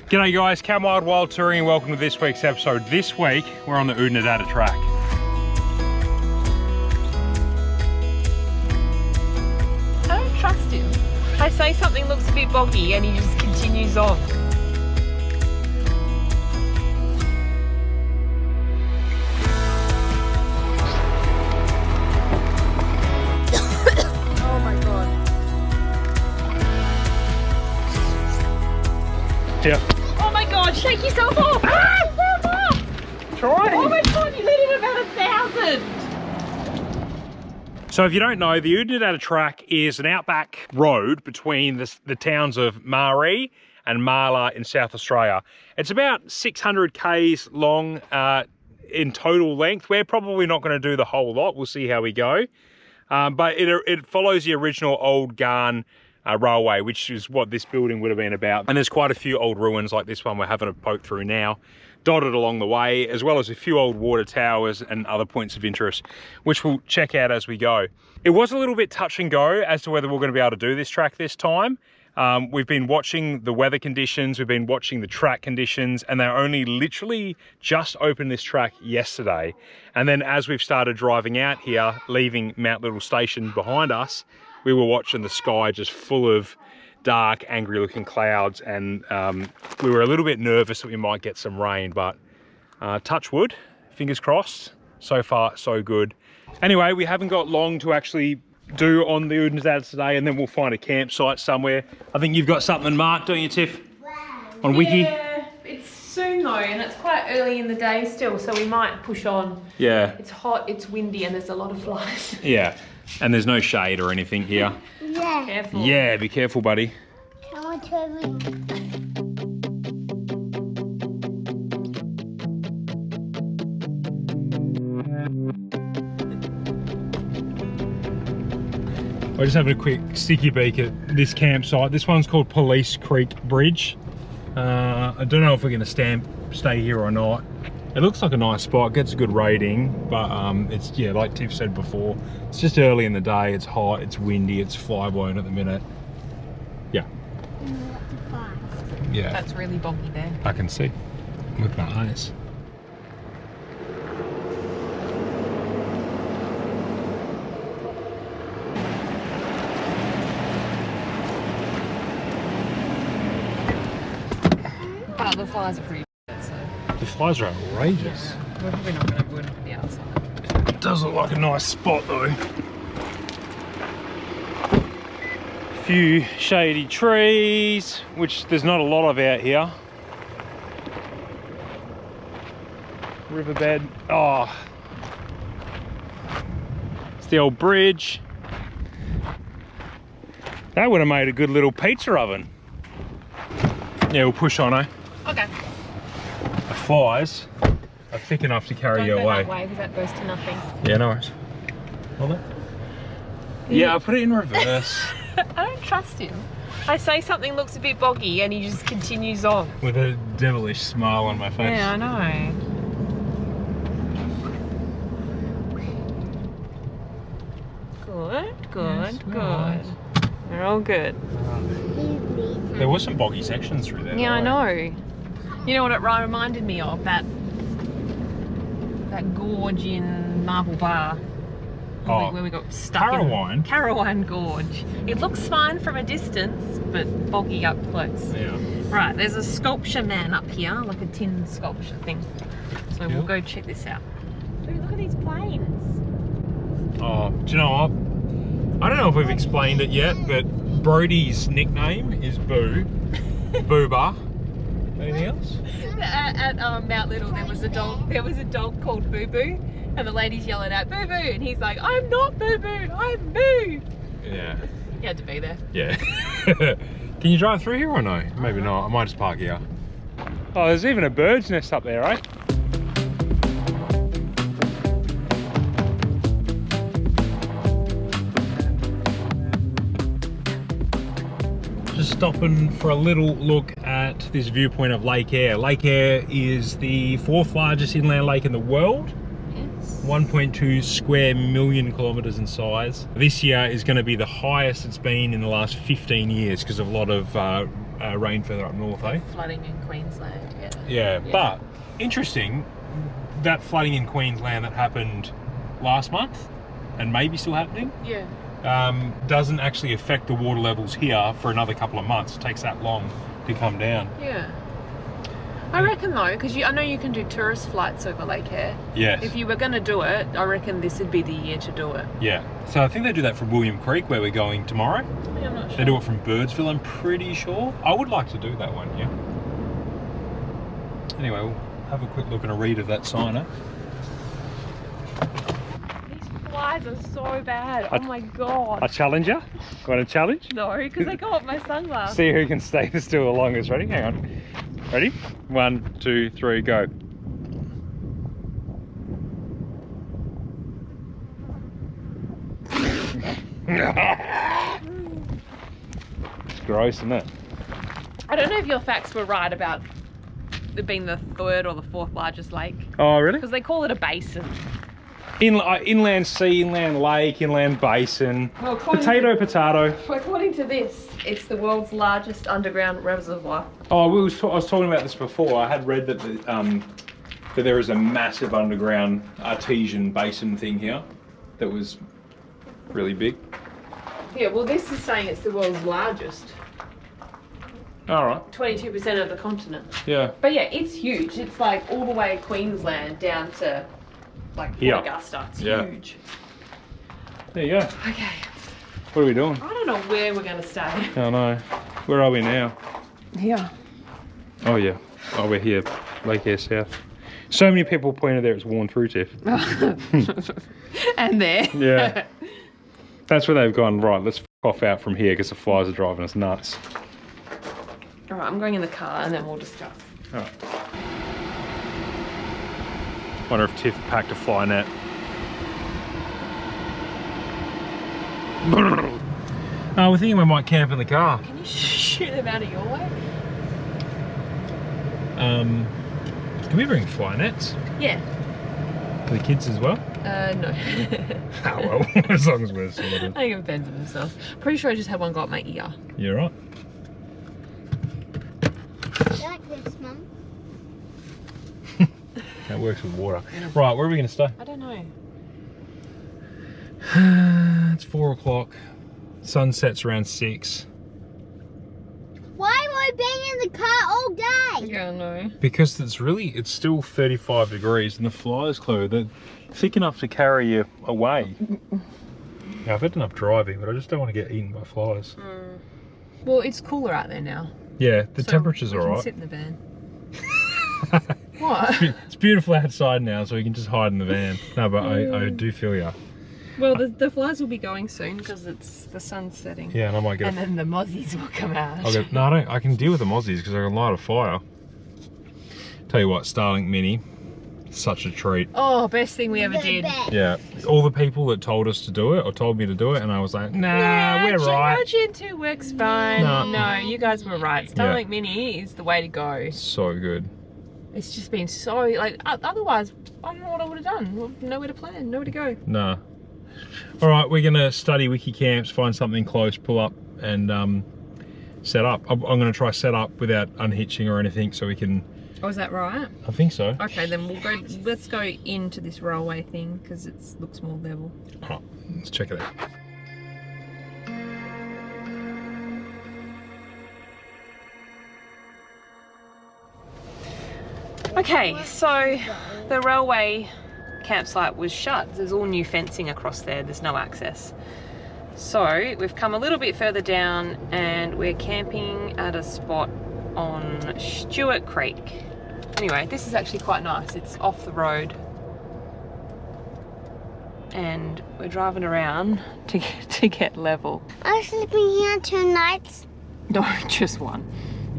G'day guys, Cam Wild Touring and welcome to this week's episode. This week, we're on the Oodnadatta Track. I don't trust him. I say something looks a bit boggy and he just continues on. Oh my god. Yeah. Oh my god, shake yourself off! Ah, yourself off! Try. Oh my god, you let in about 1,000! So if you don't know, the Oodnadatta Track is an outback road between the towns of Eyre and Marla in South Australia. It's about 600 k's long in total length. We're probably not going to do the whole lot. We'll see how we go. But it follows the original old Garn railway, which is what this building would have been about. And there's quite a few old ruins like this one we're having a poke through now, dotted along the way, as well as a few old water towers and other points of interest, which we'll check out as we go. It was a little bit touch and go as to whether we're going to be able to do this track this time. We've been watching the weather conditions, we've been watching the track conditions, and they only literally just opened this track yesterday. And then as we've started driving out here, leaving Mount Little Station behind us, we were watching the sky just full of dark, angry looking clouds, and we were a little bit nervous that we might get some rain, but touch wood, fingers crossed, so far so good. Anyway, we haven't got long to actually do on the Oodnadatta today, and then we'll find a campsite somewhere. I think you've got something marked, don't you, Tiff? On Wiki? Yeah, it's soon though, and it's quite early in the day still, so we might push on. Yeah. It's hot, it's windy, and there's a lot of flies. Yeah, and there's no shade or anything here. Yeah. Careful. Yeah, be careful, buddy. Can I turn? We're just having a quick sticky beak at this campsite. This one's called Police Creek Bridge. I don't know if we're going to stay here or not. It looks like a nice spot, gets a good rating, but it's, yeah, like Tiff said before, it's just early in the day, it's hot, it's windy, it's fly blown at the minute. Yeah. Yeah. That's really boggy there. I can see with my eyes. But the flies are pretty bad, so. The flies are outrageous. We're probably not going to be outside. It does look like a nice spot though. A few shady trees, which there's not a lot of out here. Riverbed. Oh, it's the old bridge. That would have made a good little pizza oven. Yeah, we'll push on, eh? Okay. The flies are thick enough to carry you Don't go away. that way because that goes to nothing. Yeah, no worries. Hold it. Yeah, I put it in reverse. I don't trust him. I say something looks a bit boggy and he just continues on. With a devilish smile on my face. Yeah, I know. Good, good, Yes, good. nice. They're all good. There were some boggy sections through there. Yeah, I though. know. You know what it reminded me of? That gorge in Marble Bar. Oh, where we got stuck Carrawine? in Carrawine Gorge. It looks fine from a distance, but boggy up close. Yeah. Right, there's a sculpture man up here, like a tin sculpture thing. So we'll go check this out. Dude, look at these planes. Oh, do you know what? I don't know if we've explained it yet, but Brodie's nickname is Boo. Booba. Anything else? At Mount Little, there was a dog called Boo Boo, and the lady's yelling out Boo Boo, and he's like, "I'm not Boo Boo, I'm Boo." Yeah. He had to be there. Yeah. Can you drive through here or no? Maybe not. I might just park here. Oh, there's even a bird's nest up there, right? Just stopping for a little look at this viewpoint of Lake Eyre. Lake Eyre is the 4th largest inland lake in the world. Yes. 1.2 square million kilometers in size. This year is going to be the highest it's been in the last 15 years because of a lot of rain further up north, eh? Flooding in Queensland, yeah. Yeah, but interesting, that flooding in Queensland that happened last month, and maybe still happening, Yeah. Doesn't actually affect the water levels here for another couple of months. It takes that long to come down. Yeah. I reckon though, because I know you can do tourist flights over Lake Eyre. Yes. If you were going to do it, I reckon this would be the year to do it. Yeah. So I think they do that from William Creek, where we're going tomorrow. Yeah, I'm not sure. They do it from Birdsville, I'm pretty sure. I would like to do that one, yeah. Anyway, we'll have a quick look and a read of that sign, eh? These flies are so bad. Oh my god. A challenger? Want a challenge? No, because they go up my sunglasses. See who can stay still the longest. Ready? Hang on. Ready? 1, 2, 3, go. It's gross, isn't it? I don't know if your facts were right about it being the 3rd or the 4th largest lake. Oh, really? Because they call it a basin. Inland sea, inland lake, inland basin. Well, Potato. According to this, it's the world's largest underground reservoir. Oh, I was talking about this before. I had read that that there is a massive underground artesian basin thing here that was really big. Yeah, well this is saying it's the world's largest. All right. 22% of the continent. Yeah. But yeah, it's huge. It's like all the way Queensland down to like Here. Augusta. It's Yeah. huge. There you go. Okay. What are we doing? I don't know where we're going to stay. Oh no. Where are we now? Here. Oh yeah. Oh, we're here. Lake Eyre South. So many people pointed there it's worn through, Tiff. And there. Yeah. That's where they've gone, right, let's f off out from here because the flies are driving us nuts. Alright, I'm going in the car and then we'll discuss. All right. Wonder if Tiff packed a fly net. Oh, we're thinking we might camp in the car. Can you shoot them out of your way? Can we bring fly nets Yeah. for the kids as well? No. Oh well, as long as we're sorted. I think it depends on themselves. Pretty sure I just had one go up my ear. You're right. You like this, Mum? That works with water. Right, where are we going to stay? I don't know. It's 4 o'clock. Sun sets around 6. Why am I being in the car all day? Yeah, no. Because it's still 35 degrees and the flies, Chloe, they're thick enough to carry you away. Yeah, I've had enough driving, but I just don't want to get eaten by flies. Well, it's cooler out there now. Yeah, the So temperature's we can alright. sit in the van. What? It's beautiful outside now, so we can just hide in the van. No, but I do feel ya. Well, the flies will be going soon because it's the sun's setting. Yeah, and I might get. And then the mozzies will come out. I'll get. No, I don't. I can deal with the mozzies because I can light a fire. Tell you what, Starlink Mini, such a treat. Oh, best thing we ever did. Yeah, all the people that told us to do it or told me to do it, and I was like, nah, we're right. Gen 2 works fine. No. No, you guys were right. Starlink Mini is the way to go. So good. It's just been so, like, otherwise, I don't know what I would have done. Nowhere to plan, nowhere to go. Nah. All right, we're gonna study wiki camps, find something close, pull up, and set up. I'm gonna try set up without unhitching or anything, so we can. Oh, is that right? I think so. Okay, then we'll go. Let's go into this railway thing because it looks more level. All right, let's check it out. Okay, so the railway campsite was shut. There's all new fencing across there. There's no access. So we've come a little bit further down and we're camping at a spot on Stuart Creek. Anyway, this is actually quite nice. It's off the road. And we're driving around to get level. I'm sleeping here 2 nights. No, just one.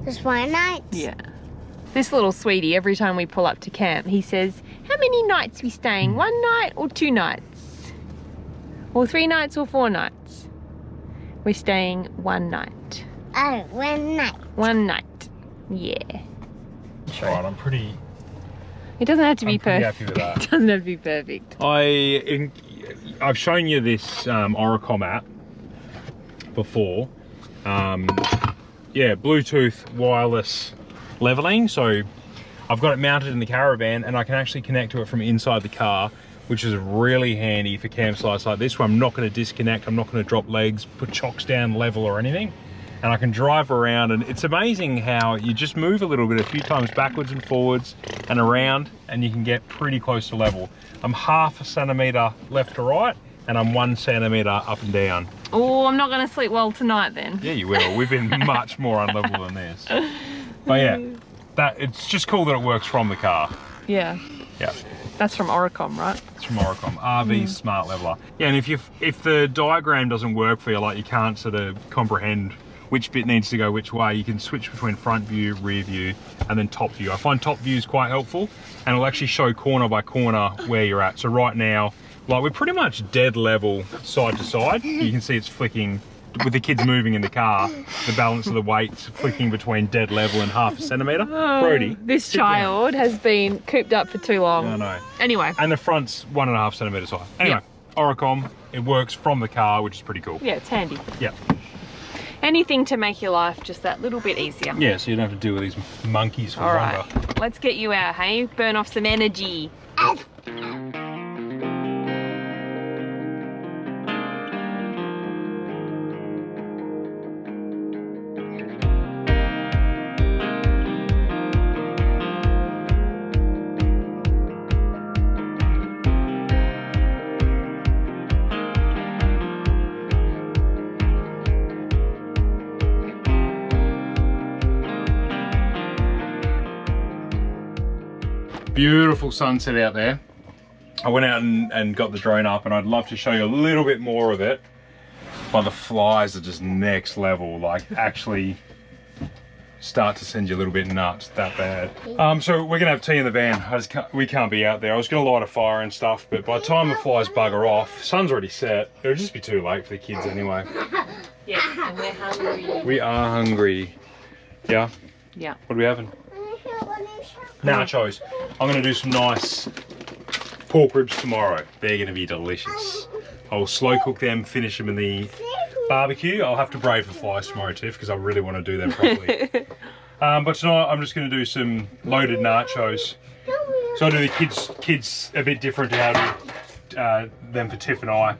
Just 1 night. Yeah. This little sweetie, every time we pull up to camp, he says, how many nights we staying? 1 night or 2 nights? Or 3 nights or 4 nights? We're staying 1 night. Oh, 1 night. 1 night. Yeah. All right, I'm pretty. It doesn't have to be I'm pretty perfect. happy with that. It doesn't have to be perfect. I've shown you this Oricom app before. yeah, Bluetooth wireless leveling. So I've got it mounted in the caravan and I can actually connect to it from inside the car, which is really handy for campsites like this where I'm not going to disconnect, I'm not going to drop legs, put chocks down level or anything. And I can drive around, and it's amazing how you just move a little bit, a few times backwards and forwards and around, and you can get pretty close to level. I'm 1/2 centimetre left to right, and I'm 1 centimetre up and down. Oh, I'm not going to sleep well tonight then. Yeah, you will. We've been much more unlevel than this. But yeah, it's just cool that it works from the car. Yeah. Yeah. That's from Oricom, right? It's from Oricom, RV Smart Leveler. Yeah, and if the diagram doesn't work for you, like you can't sort of comprehend which bit needs to go which way, you can switch between front view, rear view, and then top view. I find top view is quite helpful, and it'll actually show corner by corner where you're at. So right now, like we're pretty much dead level side to side. You can see it's flicking, with the kids moving in the car, the balance of the weight's flicking between dead level and 1/2 centimetre. Brodie, this child has been cooped up for too long. I know. Anyway. And the front's 1.5 centimetres high. Anyway, Oricom, it works from the car, which is pretty cool. Yeah, it's handy. Yeah. Anything to make your life just that little bit easier. Yeah, so you don't have to deal with these monkeys for longer. All right, let's get you out, hey? Burn off some energy. Beautiful sunset out there. I went out and got the drone up, and I'd love to show you a little bit more of it, but the flies are just next level, like actually start to send you a little bit nuts, that bad. So we're gonna have tea in the van. We can't be out there. I was gonna light a fire and stuff, but by the time the flies bugger off, sun's already set. It'll just be too late for the kids anyway. Yeah, and we're hungry. We are hungry. Yeah? Yeah. What are we having? Nachos. I'm going to do some nice pork ribs tomorrow. They're going to be delicious. I'll slow cook them, finish them in the barbecue. I'll have to brave for flies tomorrow, Tiff, because I really want to do them properly. But tonight I'm just going to do some loaded nachos. So I do the kids a bit different to how I do them for Tiff and I.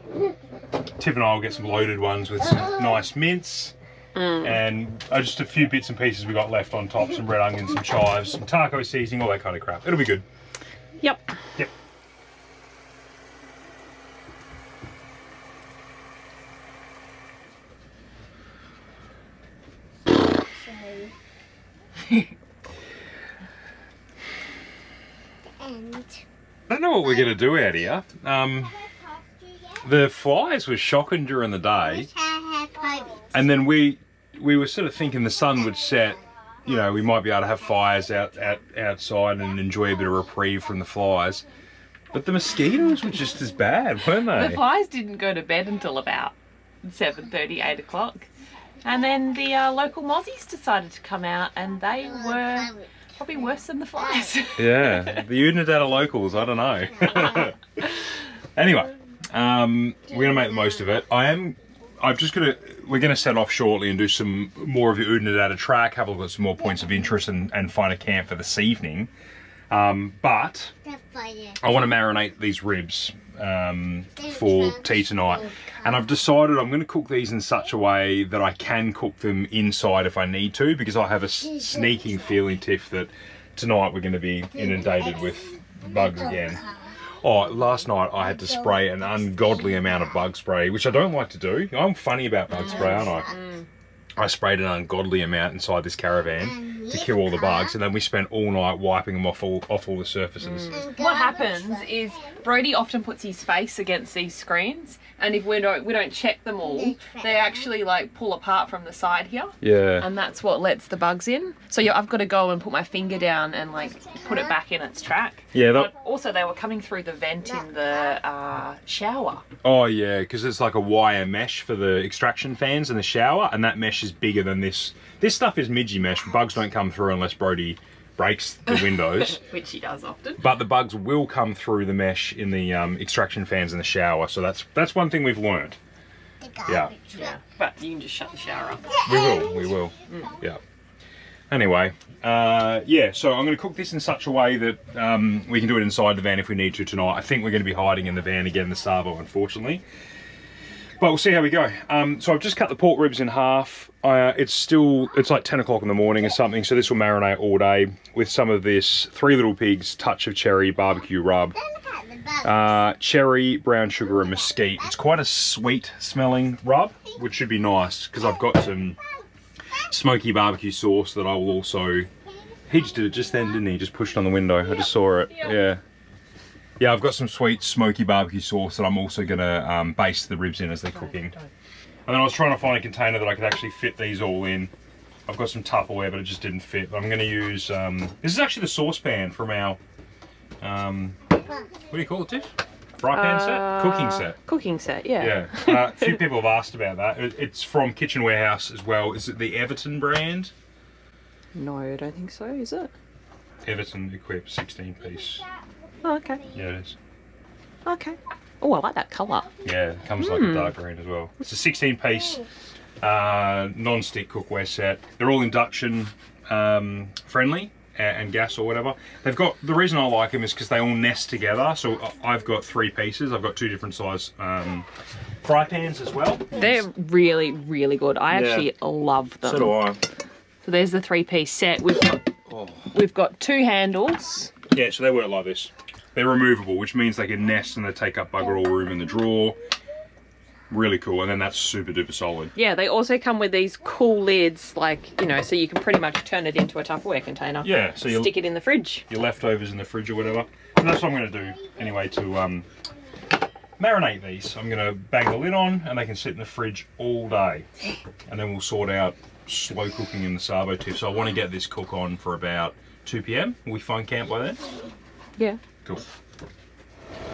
Tiff and I will get some loaded ones with some nice mince. And just a few bits and pieces we got left on top, some red onions, some chives, some taco seasoning, all that kind of crap. It'll be good. Yep. Yep. I don't know what we're going to do out here. The flies were shocking during the day, and then we were sort of thinking the sun would set, you know, we might be able to have fires outside and enjoy a bit of reprieve from the flies. But the mosquitoes were just as bad, weren't they? The flies didn't go to bed until about 7:30, 8 o'clock. And then the local mozzies decided to come out, and they were probably worse than the flies. Yeah, the Oodnadatta locals, I don't know. Anyway, we're gonna make the most of it. We're gonna set off shortly and do some more of the Oodnadatta Track, have a look at some more points of interest and find a camp for this evening. But I want to marinate these ribs for tea tonight, and I've decided I'm going to cook these in such a way that I can cook them inside if I need to, because I have a sneaking feeling, Tiff, that tonight we're going to be inundated with bugs again. Oh, last night I had to spray an ungodly amount of bug spray, which I don't like to do. I'm funny about bug spray, aren't I? I sprayed an ungodly amount inside this caravan to kill all the bugs, and then we spent all night wiping them off all the surfaces. What happens is Brodie often puts his face against these screens, and if we don't check them all, they actually like pull apart from the side here. Yeah. And that's what lets the bugs in. So I've got to go and put my finger down and like put it back in its track. Yeah. But also they were coming through the vent in the shower. Oh yeah, because it's like a wire mesh for the extraction fans in the shower, and that mesh is bigger than this. This stuff is midgy mesh. Bugs don't come through unless Brodie breaks the windows. Which he does often. But the bugs will come through the mesh in the extraction fans in the shower, so that's one thing we've learned. garbage Yeah. truck. But you can just shut the shower up. We will. Yeah. Anyway, yeah, so I'm going to cook this in such a way that we can do it inside the van if we need to tonight. I think we're going to be hiding in the van again, the Savo, unfortunately. But we'll see how we go. So I've just cut the pork ribs in half. It's like 10 o'clock in the morning or something, so this will marinate all day with some of this Three Little Pigs touch of cherry barbecue rub. Cherry, brown sugar and mesquite. It's quite a sweet smelling rub, which should be nice because I've got some smoky barbecue sauce that I will also... He just did it just then, didn't he? Just pushed on the window. I just saw it. Yeah, I've got some sweet smoky barbecue sauce that I'm also gonna baste the ribs in as they're cooking. And then I was trying to find a container that I could actually fit these all in. I've got some Tupperware, but it just didn't fit. But I'm gonna use, this is actually the saucepan from our, what do you call it, Tiff? Fry pan set? Cooking set. Cooking set, yeah. Yeah, a few people have asked about that. It's from Kitchen Warehouse as well. Is it the Everton brand? No, I don't think so, is it? Everton Equip 16 piece. Oh, okay. Yeah, it is. Okay. Oh, I like that colour. Yeah, it comes like a dark green as well. It's a 16 piece non-stick cookware set. They're all induction friendly and gas or whatever. They've got, the reason I like them is because they all nest together. So I've got 3 pieces. I've got 2 different size fry pans as well. They're really, really good. I actually love them. So do I. So there's the 3-piece set. We've got 2 handles. Yeah, so they work like this. They're removable, which means they can nest and they take up bugger all room in the drawer. Really cool, and then that's super duper solid. Yeah, they also come with these cool lids, like, you know, so you can pretty much turn it into a Tupperware container. Yeah, so you stick it in the fridge. Your leftovers in the fridge or whatever. And that's what I'm going to do anyway to marinate these. I'm going to bang the lid on and they can sit in the fridge all day. And then we'll sort out slow cooking in the Savo Tiff. So I want to get this cook on for about 2 PM. Will we find camp by then? Yeah. Cool.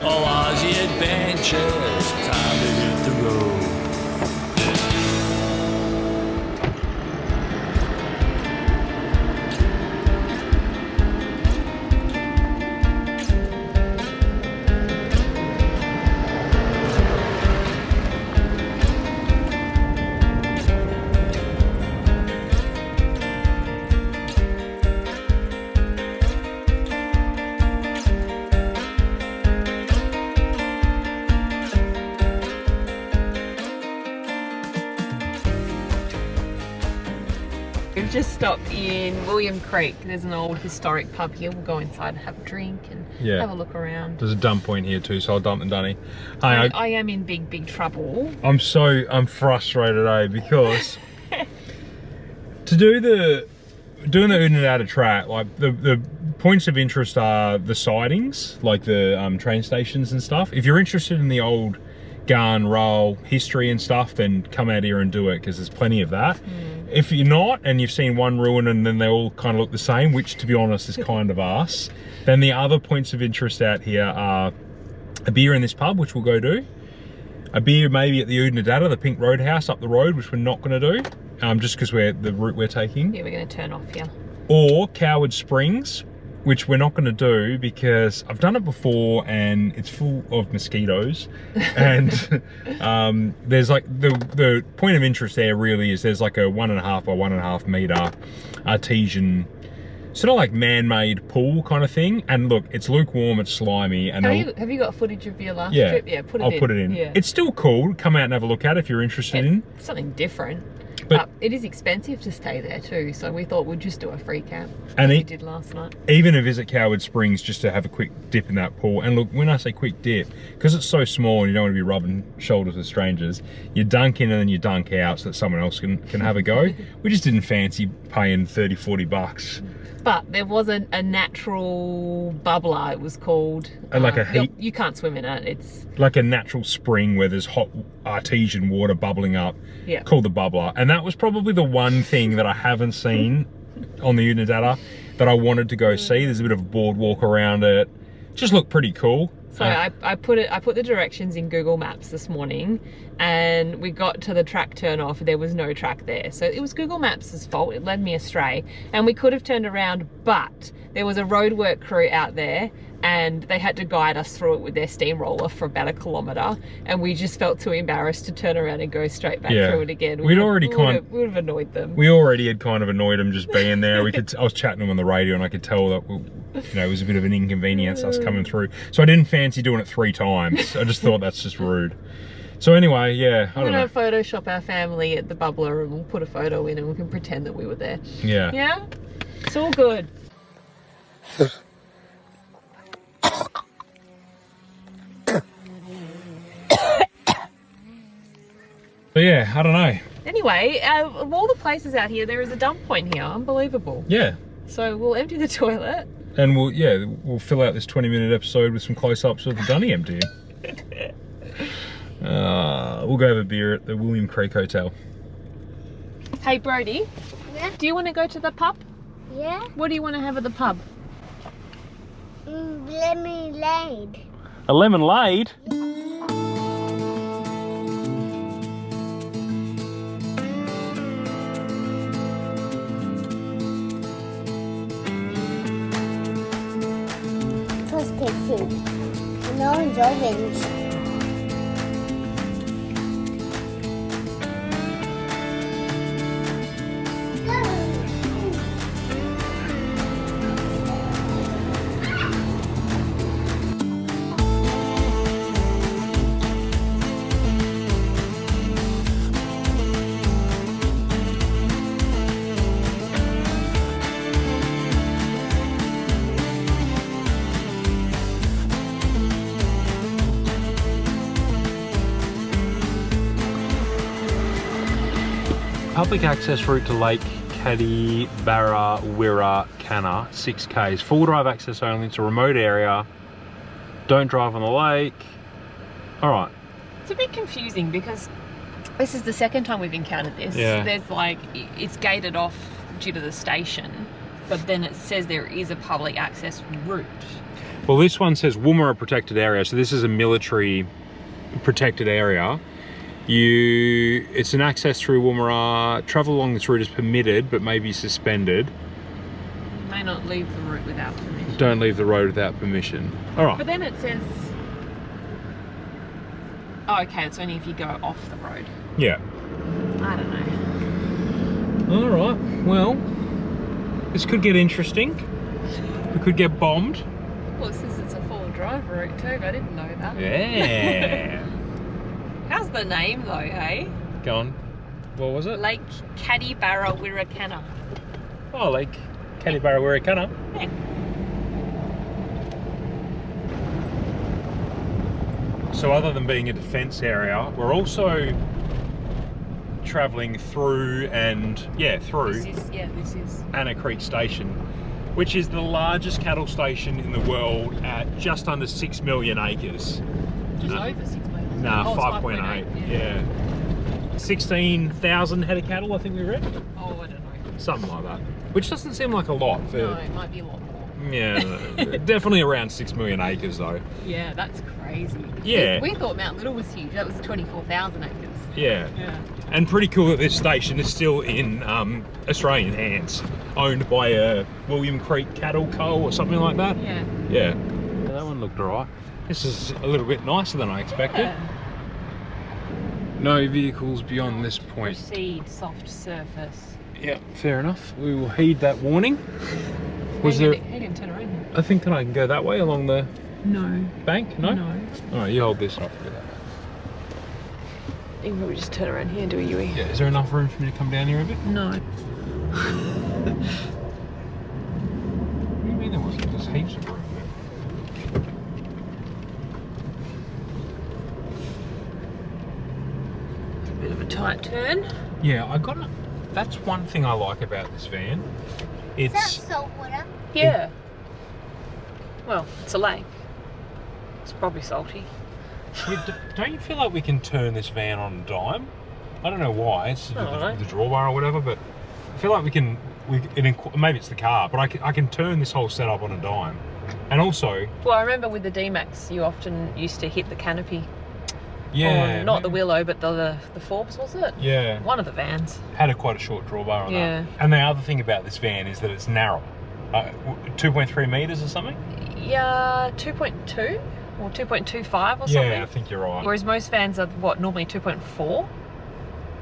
All Aussie adventures, time to hit the road. We've just stopped in William Creek. There's an old historic pub here. We'll go inside and have a drink and have a look around. There's a dump point here too, so I'll dump the dunny. I am in big trouble. I'm frustrated, because to doing the Oodnadatta Track, like the points of interest are the sidings, like the train stations and stuff. If you're interested in the old gun roll history and stuff, then come out here and do it, because there's plenty of that. If you're not, and you've seen one ruin and then they all kind of look the same, which to be honest is kind of us, then the other points of interest out here are a beer in this pub, which we'll go do, a beer maybe at the Oodnadatta, the Pink Roadhouse up the road, which we're not going to do, just because the route we're taking. Yeah, we're going to turn off here. Or Coward Springs, which we're not going to do because I've done it before and it's full of mosquitoes. And there's like, the point of interest there really is there's like a 1.5 by 1.5 meter artesian, sort of like man-made pool kind of thing. And look, it's lukewarm, it's slimy. And have you got footage of your last trip? Yeah, I'll put it in. Yeah. It's still cool. Come out and have a look at it if you're interested in. Something different. But it is expensive to stay there too, so we thought we'd just do a free camp, and we did last night. Even a visit Coward Springs just to have a quick dip in that pool. And look, when I say quick dip, because it's so small and you don't want to be rubbing shoulders with strangers, you dunk in and then you dunk out so that someone else can have a go. We just didn't fancy paying 30-40 bucks. But there was a natural bubbler, it was called. Like a heat. You can't swim in it. It's like a natural spring where there's hot artesian water bubbling up. Yeah. Called the bubbler. And that was probably the one thing that I haven't seen on the Oodnadatta that I wanted to go see. There's a bit of a boardwalk around it. Just looked pretty cool. So I put the directions in Google Maps this morning, and we got to the track turn off. There was no track there, so it was Google Maps' fault. It led me astray, and we could have turned around, but there was a roadwork crew out there, and they had to guide us through it with their steamroller for about 1 kilometre, and we just felt too embarrassed to turn around and go straight back through it again. We would have annoyed them. We already had kind of annoyed them just being there. I was chatting to them on the radio, and I could tell that it was a bit of an inconvenience us coming through. So I didn't fancy doing it 3 times. I just thought that's just rude. So anyway, yeah, I don't know. We're going to Photoshop our family at the bubbler, and we'll put a photo in, and we can pretend that we were there. Yeah. Yeah? It's all good. But yeah, I don't know. Anyway, of all the places out here, there is a dump point here. Unbelievable. Yeah. So we'll empty the toilet. And we'll fill out this 20-minute episode with some close-ups of the Dunny emptying. We'll go have a beer at the William Creek Hotel. Hey, Brodie. Yeah? Do you want to go to the pub? Yeah? What do you want to have at the pub? Lemonade. A lemonade? Toasted fruit. And orange. Public access route to Lake Cadibarrawirracanna, 6 k's. Full drive access only. It's a remote area. Don't drive on the lake. All right. It's a bit confusing because this is the second time we've encountered this. Yeah. There's it's gated off due to the station, but then it says there is a public access route. Well, this one says Woomera protected area. So this is a military protected area. It's an access through Woomera. Travel along this route is permitted, but may be suspended. You may not leave the route without permission. Don't leave the road without permission. All right. But then it says, oh, okay, it's only if you go off the road. Yeah. I don't know. All right. Well, this could get interesting. We could get bombed. Well, it says it's a full drive route too. I didn't know that. Yeah. How's the name though, hey? Go on. What was it? Lake Cadibarrawirracanna. Oh, Lake Cadibarrawirracanna. Yeah. So other than being a defence area, we're also travelling through This is. Anna Creek Station, which is the largest cattle station in the world at just under 6 million acres. Just over 6 million. Nah, Oh, it's 5.8. Yeah. 16,000 head of cattle, I think we read. Oh, I don't know. Something like that. Which doesn't seem like a lot for. No, it might be a lot more. Yeah, definitely around 6 million acres though. Yeah, that's crazy. Yeah. We thought Mount Little was huge. That was 24,000 acres. Yeah. Yeah. And pretty cool that this station is still in Australian hands, owned by a William Creek Cattle Co or something like that. Yeah. Yeah. That one looked alright. This is a little bit nicer than I expected. Yeah. No vehicles beyond this point. Proceed, soft surface. Yeah, fair enough. We will heed that warning. He didn't turn around here. I think that I can go that way along the No. bank? No? No. Alright, you hold this and I'll go that way. You can probably just turn around here and do a U-E. Yeah, is there enough room for me to come down here a bit? No. What do you mean there wasn't? There's heaps of room there. It's a bit of a tight turn. Yeah, that's one thing I like about this van. Is that It's salt water? Yeah. Well, it's a lake. It's probably salty. don't you feel like we can turn this van on a dime? I don't know why. It's Alright. the drawbar or whatever, but I feel like we can maybe it's the car, but I can turn this whole setup on a dime. And also... Well, I remember with the D-Max, you often used to hit the canopy. Yeah. Not the Willow, but the Forbes, was it? Yeah. One of the vans. Had quite a short drawbar on Yeah. that. And the other thing about this van is that it's narrow. 2.3 metres or something? Yeah, 2.2 or 2.25 or something. Yeah, I think you're right. Whereas most vans are, what, normally 2.4?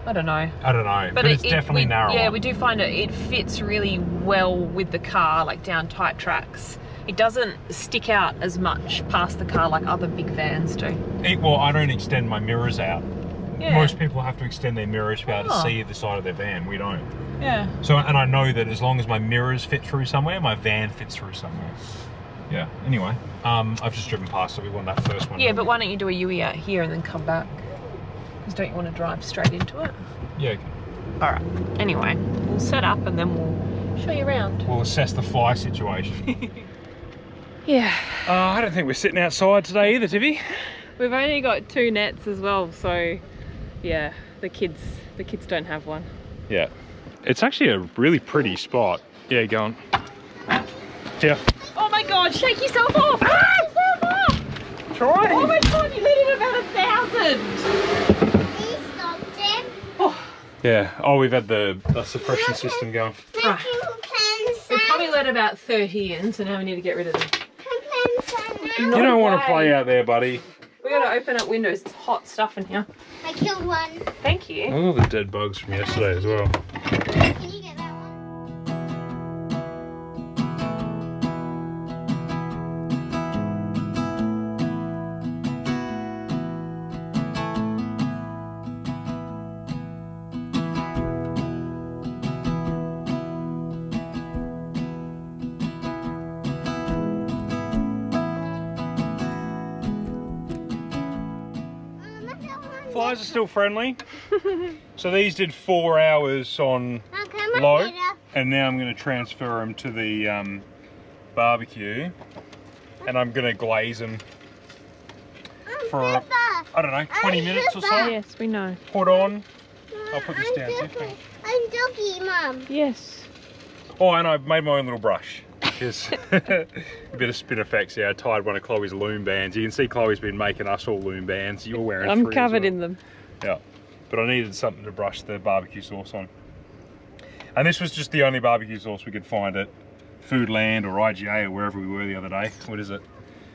I don't know. But it's definitely narrow. Yeah, we do find it fits really well with the car, like down tight tracks. It doesn't stick out as much past the car like other big vans do. Well, I don't extend my mirrors out. Yeah. Most people have to extend their mirrors to be able to see the side of their van. We don't. Yeah. So, and I know that as long as my mirrors fit through somewhere, my van fits through somewhere. Yeah. Anyway, I've just driven past, so we want that first one. Yeah, but why don't you do a U-E out here and then come back? Because don't you want to drive straight into it? Yeah. Okay. All right. Anyway, we'll set up and then we'll show you around. We'll assess the fly situation. Yeah. I don't think we're sitting outside today either, Tiffy. We've only got 2 nets as well, so yeah, the kids don't have one. Yeah. It's actually a really pretty spot. Yeah, go on. Yeah. Oh my god, shake yourself off! Shake yourself off! Try. Oh my god, you let in about 1,000! Please stop them. Oh. Yeah. Oh, we've had the suppression system going. Right. We probably let about 30 in, so now we need to get rid of them. You don't want to play out there, buddy. We gotta open up windows, it's hot stuff in here. I killed one. Thank you. Oh, the dead bugs from yesterday as well. Can you get that one? Flies are still friendly. So these did 4 hours on low, and now I'm going to transfer them to the barbecue, and I'm going to glaze them for, I don't know, 20 minutes or so. Yes, we know. Put on. I'll put this down, Tiff. I'm doggy, Mum. Yes. Oh, and I've made my own little brush. Because a bit of spin effects. Yeah, I tied one of Chloe's loom bands. You can see Chloe's been making us all loom bands. You're wearing I'm 3 covered as well. in them. Yeah, but I needed something to brush the barbecue sauce on. And this was just the only barbecue sauce we could find at Foodland or IGA or wherever we were the other day. What is it?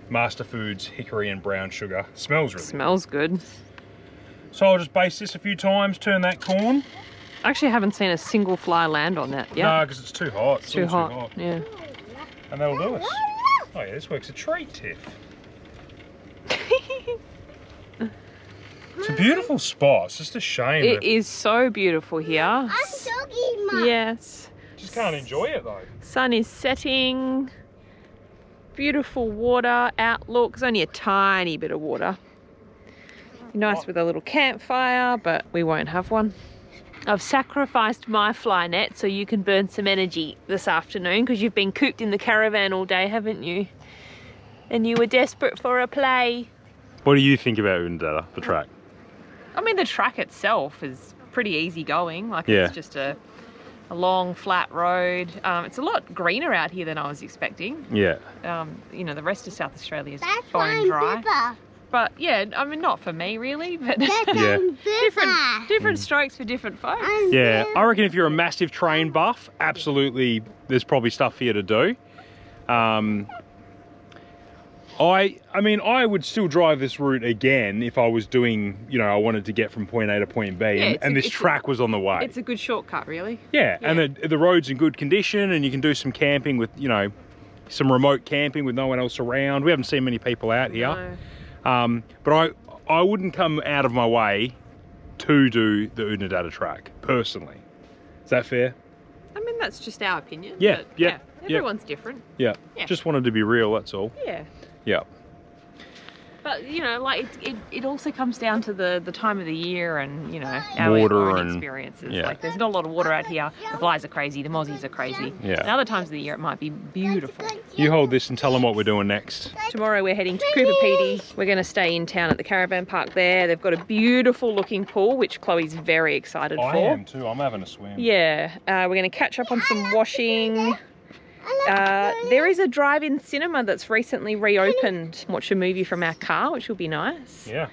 Master Foods Hickory and Brown Sugar. Smells really Smells good. So I'll just baste this a few times, turn that corn. Actually, I haven't seen a single fly land on that yet. No, because it's too hot. It's too hot. Yeah. And that'll do us. Oh yeah, this works a treat, Tiff. It's a beautiful spot. It's just a shame. It is so beautiful here. I'm doggy, Mum. Yes. Just can't enjoy it though. Sun is setting. Beautiful water outlook. There's only a tiny bit of water. Be nice with a little campfire, but we won't have one. I've sacrificed my fly net so you can burn some energy this afternoon because you've been cooped in the caravan all day, haven't you? And you were desperate for a play. What do you think about Oodnadatta, the track? I mean, the track itself is pretty easy going. Like, Yeah. it's just a long, flat road. It's a lot greener out here than I was expecting. Yeah. You know, the rest of South Australia is That's bone fine, dry. Pepper. But yeah, I mean, not for me really, but That's Yeah. different strokes for different folks. Yeah, I reckon if you're a massive train buff, absolutely, there's probably stuff for you to do. I mean, I would still drive this route again if I was doing, you know, I wanted to get from point A to point B, Yeah, and this track was on the way. It's a good shortcut, really. Yeah, and the road's in good condition, and you can do some camping with, you know, some remote camping with no one else around. We haven't seen many people out here. No. But I wouldn't come out of my way to do the Oodnadatta Track, personally. Is that fair? I mean, that's just our opinion. Yeah, but, yeah, everyone's different. Yeah. Yeah. Just wanted to be real, that's all. Yeah. Yeah. But, you know, like, it also comes down to the time of the year and, you know, our Water own and- experiences. yeah. Like, there's not a lot of water out here. The flies are crazy, the mozzies are crazy. Yeah. And other times of the year, it might be beautiful. You hold this and tell them what we're doing next. Tomorrow we're heading to Coober Peedy. We're going to stay in town at the caravan park there. They've got a beautiful looking pool, which Chloe's very excited for. I am too. I'm having a swim. Yeah. We're going to catch up on some washing. There is a drive-in cinema that's recently reopened. Watch a movie from our car, which will be nice. Yeah.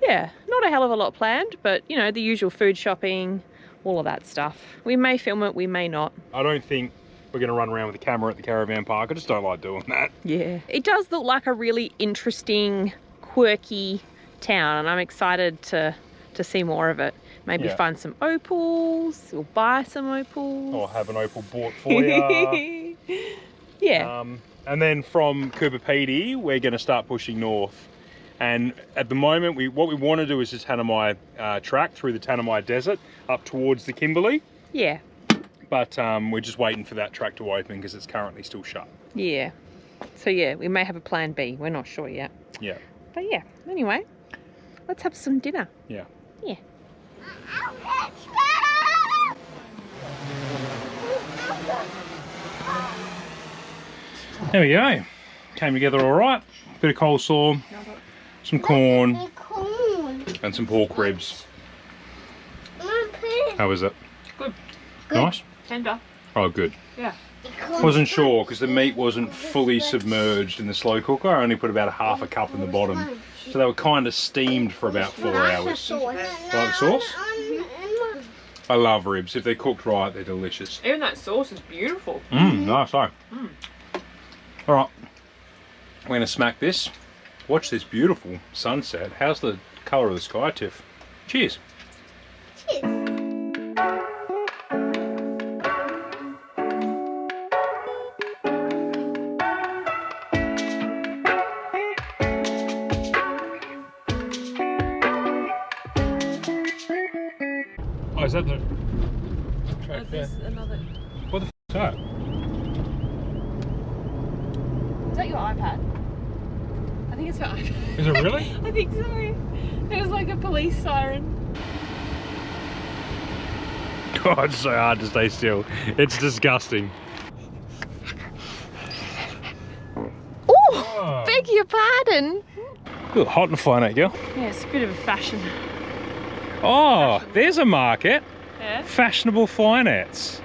Yeah, not a hell of a lot planned, but you know, the usual food shopping, all of that stuff. We may film it, we may not. I don't think we're going to run around with a camera at the caravan park. I just don't like doing that. Yeah. It does look like a really interesting, quirky town, and I'm excited to see more of it. Maybe find some opals, or buy some opals. Or have an opal bought for you. Yeah. And then from Coober Peedy, we're going to start pushing north. And at the moment, what we want to do is this Tanami track through the Tanami Desert up towards the Kimberley. Yeah. But we're just waiting for that track to open because it's currently still shut. Yeah. So yeah, we may have a plan B. We're not sure yet. Yeah. But yeah, anyway, let's have some dinner. Yeah. Yeah. There we go. Came together all right. Bit of coleslaw, some corn, and some pork ribs. How is it? Good. Nice? Tender. Oh, good. Yeah. Wasn't sure because the meat wasn't fully submerged in the slow cooker. I only put about a half a cup in the bottom. So they were kind of steamed for about 4 hours. Like the sauce? I love ribs. If they're cooked right, they're delicious. Even that sauce is beautiful. Nice, eh? All right. We're going to smack this. Watch this beautiful sunset. How's the colour of the sky, Tiff? Cheers. Cheers. Oh, is that the track there? Another... What the f*** is that? Is that your iPad? I think it's your iPad. Is it really? I think so. It was like a police siren. God, it's so hard to stay still. It's disgusting. Oh, beg your pardon. Look, hot and fine, eh, girl? Yeah, it's a bit of a fashion. Oh, there's a market. Yeah? Fashionable fly nets.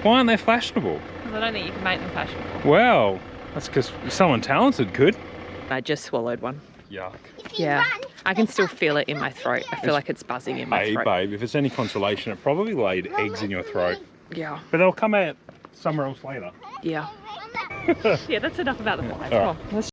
Why aren't they fashionable? Because I don't think you can make them fashionable. Well, that's because someone talented could. I just swallowed one. Yuck. Yeah, I can still feel it in my throat. I feel like it's buzzing in my Hey, throat. babe, if it's any consolation, it probably laid eggs in your throat. Yeah. But they'll come out somewhere else later. Yeah. Yeah, that's enough about the flies. All Come right. on, let's